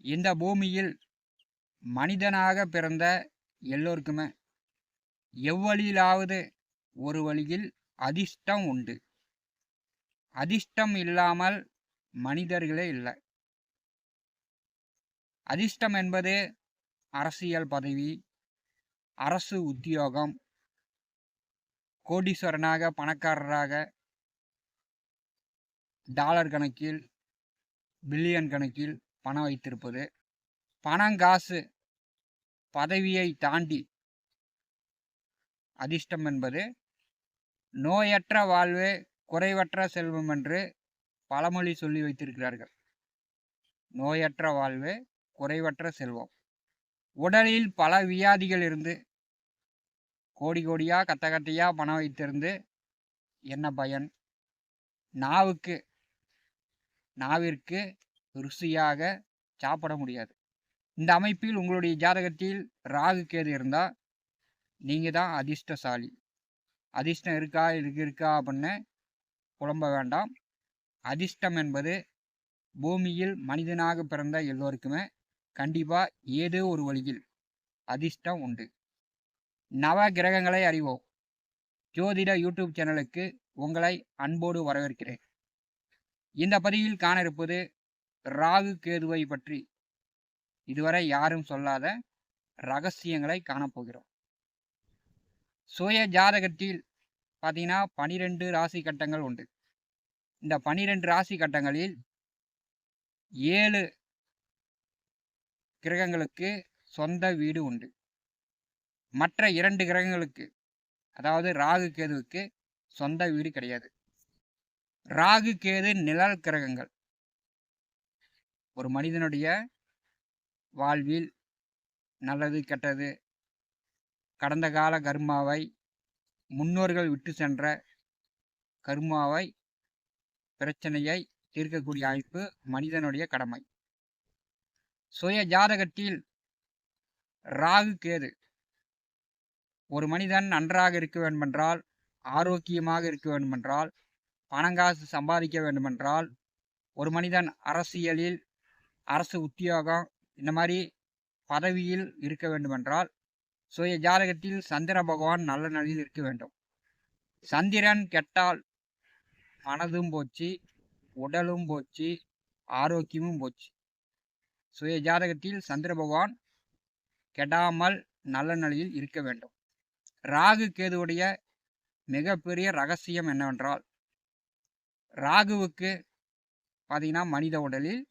இந்த பூமியில் மனிதனாக பிறந்த எல்லோருக்குமே எவ்வழியிலாவது ஒரு வழியில் அதிர்ஷ்டம் உண்டு. அதிர்ஷ்டம் இல்லாமல் மனிதர்களே இல்லை. அதிர்ஷ்டம் என்பது அரசியல் பதவி, அரசு உத்தியோகம், கோடீஸ்வரனாக பணக்காரராக டாலர் கணக்கில் பில்லியன் கணக்கில் பணம் வைத்திருப்பது, பணம் காசு பதவியை தாண்டி அதிர்ஷ்டம் என்பது நோயற்ற வாழ்வே குறைவற்ற செல்வம் என்று பழமொழி சொல்லி வைத்திருக்கிறார்கள். நோயற்ற வாழ்வே குறைவற்ற செல்வம். உடலில் பல வியாதிகள் இருந்து கோடி கோடியா கத்த கத்தையா பணம் வைத்திருந்து என்ன பயன்? நாவிற்கு ருசியாக சாப்பிட முடியாது. இந்த அமைப்பில் உங்களுடைய ஜாதகத்தில் ராகு கேது இருந்தால் நீங்கள் தான் அதிர்ஷ்டசாலி. அதிர்ஷ்டம் இருக்கா அப்படின்னு புலம்ப வேண்டாம். அதிர்ஷ்டம் என்பது பூமியில் மனிதனாக பிறந்த எல்லோருக்குமே கண்டிப்பாக ஏதோ ஒரு வழியில் அதிர்ஷ்டம் உண்டு. நவ கிரகங்களை அறிவோம் ஜோதிட யூடியூப் சேனலுக்கு உங்களை அன்போடு வரவேற்கிறேன். இந்த பதிவில் காண இருப்பது ராகு கேதுவை பற்றி இதுவரை யாரும் சொல்லாத ரகசியங்களை காணப்போகிறோம். சுய ஜாதகத்தில் பார்த்தீங்கன்னா 12 ராசி கட்டங்கள் உண்டு. இந்த 12 ராசி கட்டங்களில் 7 கிரகங்களுக்கு சொந்த வீடு உண்டு. மற்ற 2 கிரகங்களுக்கு, அதாவது ராகு கேதுவுக்கு சொந்த வீடு கிடையாது. ராகு கேது நிழல் கிரகங்கள். ஒரு மனிதனுடைய வாழ்வில் நல்லது கெட்டது, கடந்த கால கர்மாவை, முன்னோர்கள் விட்டு சென்ற கர்மாவை, பிரச்சனையை தீர்க்கக்கூடிய அமைப்பு மனிதனுடைய கடமை. சுய ஜாதகத்தில் ராகு கேது ஒரு மனிதன் நன்றாக இருக்க வேண்டுமென்றால், ஆரோக்கியமாக இருக்க வேண்டுமென்றால், பணங்காசு சம்பாதிக்க வேண்டுமென்றால், ஒரு மனிதன் அரசியலில், அரசு உத்தியோகம் இந்த மாதிரி பதவியில் இருக்க வேண்டுமென்றால் சுய ஜாதகத்தில் சந்திர பகவான் நல்ல நிலையில் இருக்க வேண்டும். சந்திரன் கெட்டால் மனதும் போச்சு, உடலும் போச்சு, ஆரோக்கியமும் போச்சு. சுய ஜாதகத்தில் சந்திர பகவான் கெடாமல் நல்ல நிலையில் இருக்க வேண்டும். ராகு கேதுவுடைய மிகப்பெரிய ரகசியம் என்னவென்றால், ராகுவுக்கு பார்த்தீங்கன்னா மனித உடலில்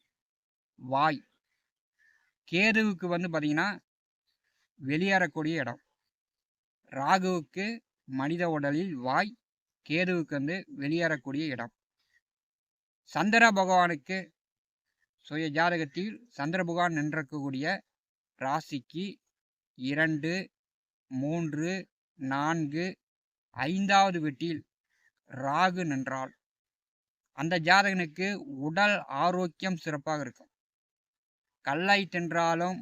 வாய், கேதுவுக்கு பார்த்தீங்கன்னா வெளியேறக்கூடிய இடம். ராகுவுக்கு மனித உடலில் வாய், கேதுவுக்கு வெளியேறக்கூடிய இடம். சந்திர பகவானுக்கு சுய ஜாதகத்தில் சந்திர பகவான் நின்றக்கூடிய ராசிக்கு 2, 3, 4, 5வது வீட்டில் ராகு நின்றால் அந்த ஜாதகனுக்கு உடல் ஆரோக்கியம் சிறப்பாக இருக்கும். கல்லை தின்றாலும்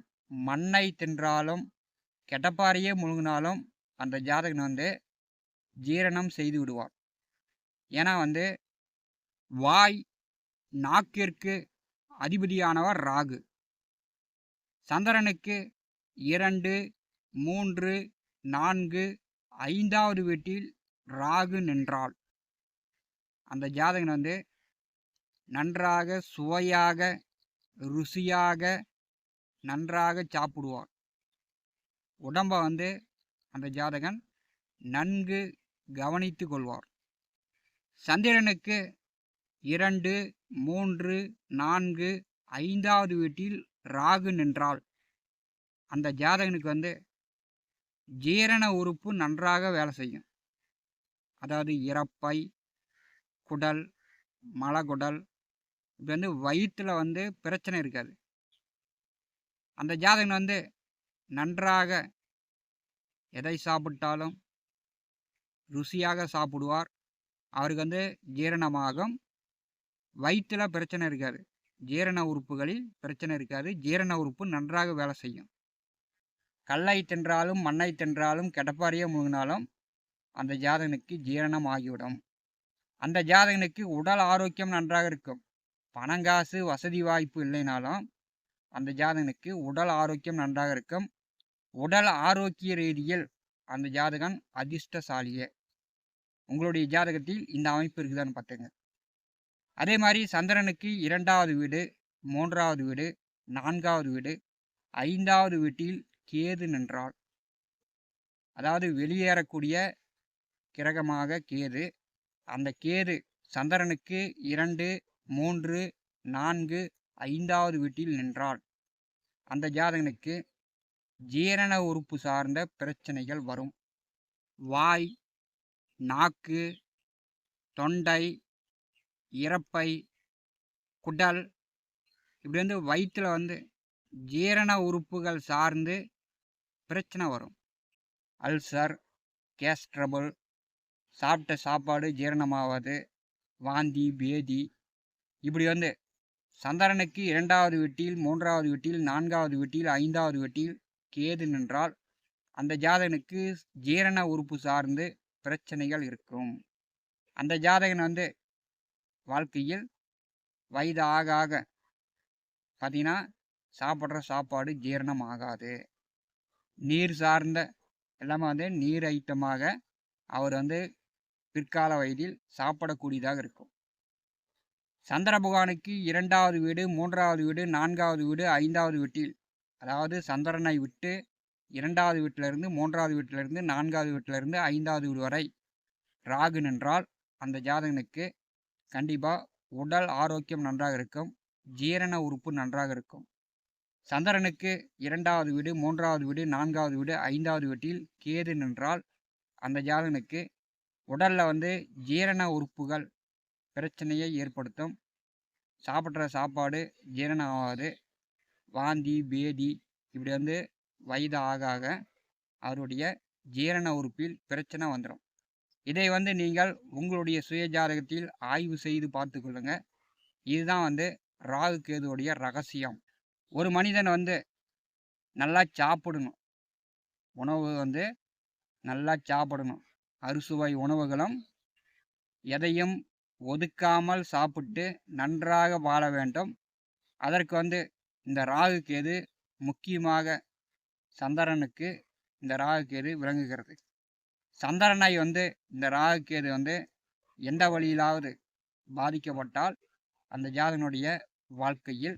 மண்ணை தின்றாலும் கெட்டப்பாறையே முழுங்கினாலும் அந்த ஜாதகன் ஜீரணம் செய்து விடுவார். ஏன்னா வாய், நாக்கிற்கு அதிபதியானவர் ராகு. சந்திரனுக்கு 2, 3, 4, 5வது வீட்டில் ராகு நின்றால் அந்த ஜாதகன் நன்றாக சுவையாக ருசியாக நன்றாக சாப்பிடுவார். உடம்பை அந்த ஜாதகன் நன்கு கவனித்து கொள்வார். சந்திரனுக்கு 2, 3, 4, 5வது வீட்டில் ராகு நின்றால் அந்த ஜாதகனுக்கு ஜீரண உறுப்பு நன்றாக வேலை செய்யும். அதாவது இரைப்பை, குடல், மலகுடல், இது வயிற்றில் பிரச்சனை இருக்காது. அந்த ஜாதகன் நன்றாக எதை சாப்பிட்டாலும் ருசியாக சாப்பிடுவார். அவருக்கு ஜீரணமாகும். வயிற்றில் பிரச்சனை இருக்காது, ஜீரண உறுப்புகளில் பிரச்சனை இருக்காது. ஜீரண உறுப்பு நன்றாக வேலை செய்யும். கல்லை தின்றாலும் மண்ணை தின்றாலும் கெடப்பாரியே முழுங்கினாலும் அந்த ஜாதகனுக்கு ஜீரணம் ஆகிவிடும். அந்த ஜாதகனுக்கு உடல் ஆரோக்கியம் நன்றாக இருக்கும். பணங்காசு வசதி வாய்ப்பு இல்லைனாலும் அந்த ஜாதகனுக்கு உடல் ஆரோக்கியம் நன்றாக இருக்கும். உடல் ஆரோக்கிய ரீதியில் அந்த ஜாதகன் அதிர்ஷ்டசாலியே. உங்களுடைய ஜாதகத்தில் இந்த அமைப்பு இருக்குதான்னு பார்த்துங்க. அதே மாதிரி சந்திரனுக்கு 2வது வீடு, 3வது வீடு, 4வது வீடு, 5வது வீட்டில் கேது நின்றால், அதாவது வெளியேறக்கூடிய கிரகமாக கேது. அந்த கேது சந்திரனுக்கு 2, 3, 4, 5வது வீட்டில் நின்றால் அந்த ஜாதகனுக்கு ஜீரண உறுப்பு சார்ந்த பிரச்சனைகள் வரும். வாய், நாக்கு, தொண்டை, இரைப்பை, குடல், இப்படி வயிற்றில் ஜீரண உறுப்புகள் சார்ந்து பிரச்சனை வரும். அல்சர், கேஸ் ட்ரபிள், சாப்பிட்ட சாப்பாடு ஜீரணமாகாது, வாந்தி, பேதி, இப்படி சந்திரனுக்கு 2வது வீட்டில், 3வது வீட்டில், 4வது வீட்டில், 5வது வீட்டில் கேது நின்றால் அந்த ஜாதகனுக்கு ஜீரண உறுப்பு சார்ந்து பிரச்சனைகள் இருக்கும். அந்த ஜாதகன் வாழ்க்கையில் வயது ஆக ஆக பார்த்தீங்கன்னா சாப்பிட்ற சாப்பாடு ஜீரணம் ஆகாது. நீர் சார்ந்த எல்லாமே நீர் ஐட்டமாக அவர் பிற்கால வயதில் சாப்பிடக்கூடியதாக இருக்கும். சந்திர பகவானுக்கு 2வது வீடு, 3வது வீடு, 4வது வீடு, 5வது வீட்டில், அதாவது சந்திரனை விட்டு 2வது வீட்டிலிருந்து, 3வது வீட்டிலிருந்து, 4வது வீட்டிலிருந்து 5வது வீடு வரை ராகு நின்றால் அந்த ஜாதகனுக்கு கண்டிப்பாக உடல் ஆரோக்கியம் நன்றாக இருக்கும். ஜீரண உறுப்பு நன்றாக இருக்கும். சந்திரனுக்கு 2வது வீடு, 3வது வீடு, 4வது வீடு, 5வது வீட்டில் கேது நின்றால் அந்த ஜாதகனுக்கு உடலில் ஜீரண உறுப்புகள் பிரச்சனையை ஏற்படுத்தும். சாப்பிட்ற சாப்பாடு ஜீரணம் ஆகாது, வாந்தி, பேதி, இப்படி வயது ஆக ஆக அவருடைய ஜீரண உறுப்பில் பிரச்சனை வந்துடும். இதை நீங்கள் உங்களுடைய சுய ஜாதகத்தில் ஆய்வு செய்து பார்த்து கொள்ளுங்க. இதுதான் ராகு கேதுவுடைய ரகசியம். ஒரு மனிதன் நல்லா சாப்பிடணும், உணவு நல்லா சாப்பிடணும், அறுசுவை உணவுகளும் எதையும் ஒதுக்காமல் சாப்பிட்டு நன்றாக வாழ வேண்டும். அதற்கு இந்த ராகு கேது முக்கியமாக சந்திரனுக்கு இந்த ராகு கேது விளங்குகிறது. சந்திரனை இந்த ராகு கேது எந்த வழியிலாவது பாதிக்கப்பட்டால் அந்த ஜாதகனுடைய வாழ்க்கையில்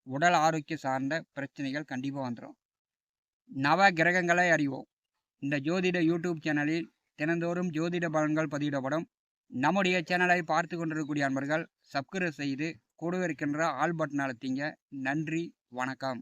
உடல் ஆரோக்கிய சார்ந்த பிரச்சனைகள் கண்டிப்பாக வந்துடும். நவ கிரகங்களை அறிவோம். இந்த ஜோதிட யூடியூப் சேனலில் தினந்தோறும் ஜோதிட பலன்கள் பதிவிடப்படும். நம்முடைய சேனலை பார்த்து கொண்டிருக்கக்கூடிய அன்பர்கள் சப்ஸ்கிரைப் செய்து கூடவே இருக்கின்ற ஆல் பட்டன் அழுத்திங்க. நன்றி, வணக்கம்.